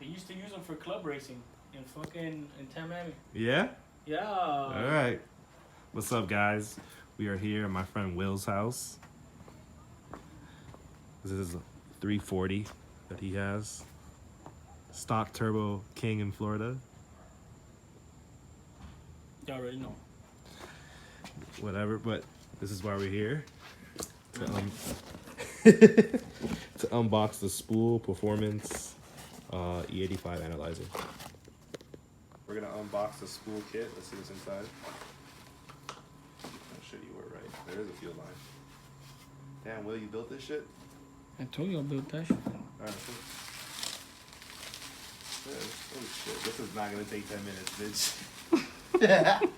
They used to use them for club racing in Miami. Yeah? Yeah. All right. What's up, guys? We are here at my friend Will's house. This is a 340 that he has. Stock Turbo King in Florida. You already know. Whatever, but this is why we're here. To, to unbox the Spool Performance e85 analyzer. We're gonna unbox the Spool kit. Let's see what's inside. I'll show you where right. There is a field line. Damn, Will, you built this shit? I told you I built that shit. Alright, cool. Oh shit, this is not gonna take 10 minutes, bitch.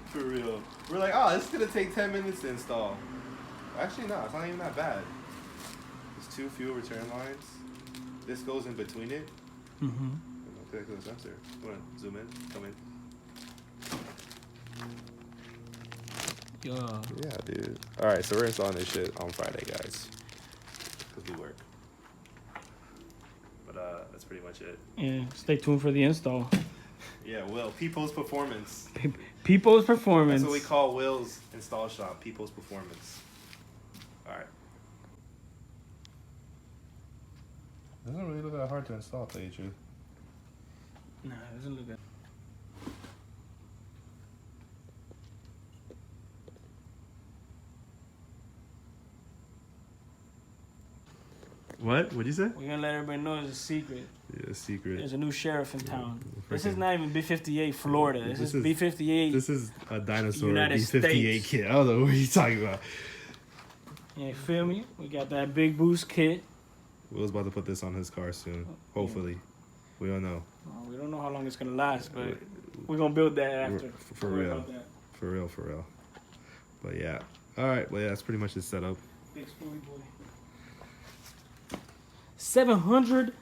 For real. We're like, oh, this is gonna take 10 minutes to install. Actually, no, it's not even that bad. There's 2 fuel return lines. This goes in between it. Mm-hmm. Connect to the sensor. Go ahead, zoom in, come in. Yeah, dude. Alright, so we're installing this shit on Friday, guys. Because we work. But that's pretty much it. Yeah, stay tuned for the install. Yeah, Will. People's Performance. People's Performance. That's what we call Will's install shop. People's Performance. Alright. Doesn't really look that hard to install, to tell you the truth. Nah, it doesn't look good. What? What'd you say? We're gonna let everybody know it's a secret. Yeah, secret. There's a new sheriff in town. This is not even B58 Florida. This is B58. This is a dinosaur United B58 States. kit. I don't know what you're talking about. Yeah, you feel me? We got that big boost kit. Will's about to put this on his car soon. Hopefully. We don't know. We don't know how long it's gonna last, but we're gonna build that after. For real. For real, for real. But yeah. Alright, well yeah, that's pretty much the setup. Big spoolie boy. 700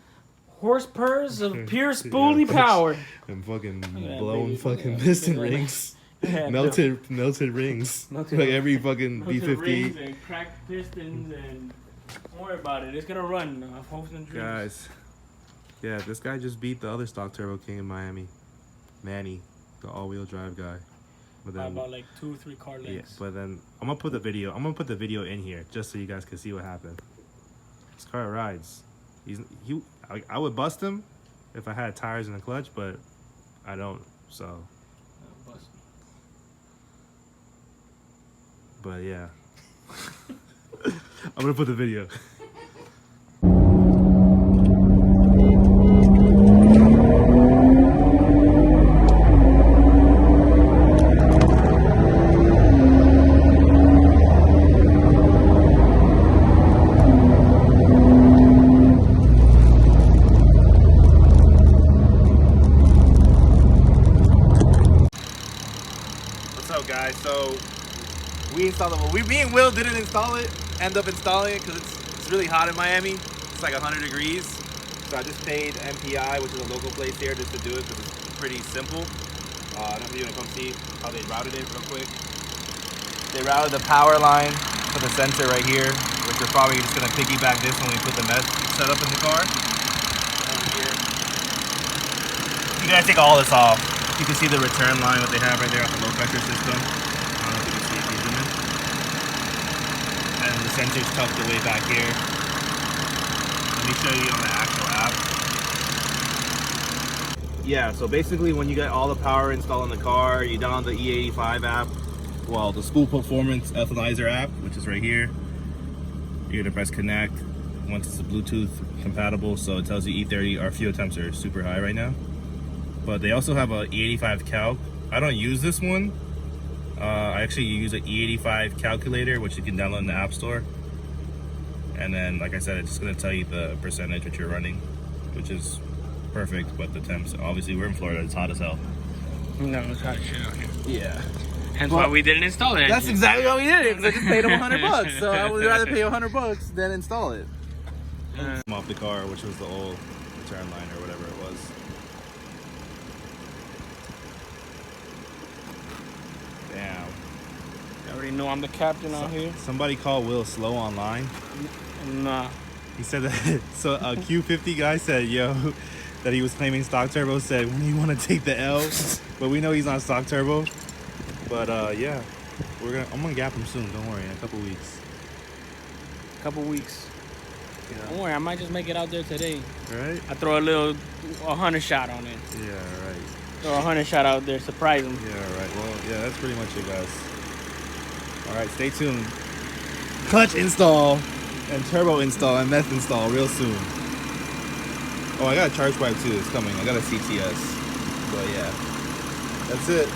horsepowers of pure spoolie power. And fucking Yeah, blown baby. fucking Yeah, piston yeah. rings. Yeah, melted rings. Melted like every fucking rings B58. and cracked pistons and don't worry about it. It's gonna run. I'm hoping dreams. Guys. Yeah, this guy just beat the other stock Turbo King in Miami. Manny, the all-wheel drive guy. But By then, about like 2 or 3 car lengths. yeah, but then I'm gonna put the video in here just so you guys can see what happened. This car rides. I would bust him if I had tires in the clutch, but I don't, so. But yeah. I'm gonna put the video. What's up, guys? So we installed it. Well, me and Will didn't install it. End up installing it because it's really hot in Miami. It's like 100 degrees. So I just paid MPI, which is a local place here, just to do it because it's pretty simple. I don't know if you're gonna come see how they routed it real quick. They routed the power line for the sensor right here, which we're probably just gonna piggyback this when we put the mesh setup in the car. Over here. You gotta take all this off. You can see the return line that they have right there off the low pressure system. I don't know if you can see it if you zoom in. And the sensor's tucked away back here. Let me show you on the actual app. Yeah, so basically when you get all the power installed in the car, you download the e85 app. Well, the Spool Performance Ethanizer app, which is right here. You're gonna press connect once it's Bluetooth compatible, so it tells you E30, our fuel temps are super high right now. But they also have a E85 calc. I don't use this one. I actually use an E85 calculator, which you can download in the App Store. And then, like I said, it's just gonna tell you the percentage that you're running, which is perfect. But the temps, obviously we're in Florida, it's hot as hell. No, it's hot as shit out here. Yeah. Hence why we didn't install it. That's exactly why we did it, because I just paid them $100. So I would rather pay $100 than install it. I'm off the car, which was the old return line or whatever it was. Damn. You already know I'm the captain out here. Somebody call Will slow online. Nah. He said that. So a Q50 guy said, yo, that he was claiming stock turbo. Said, when do you want to take the L? But we know he's on stock turbo. But yeah, I'm gonna gap him soon. Don't worry, in a couple weeks. Couple weeks. Yeah. Don't worry, I might just make it out there today. Right? I throw a little 100 shot on it. Yeah, right. Throw a 100 shot out there, surprise him. Yeah, right. Well, yeah, that's pretty much it, guys. All right, stay tuned. Clutch install and turbo install and meth install real soon. Oh, I got a charge pipe too. It's coming. I got a CTS. But yeah, that's it.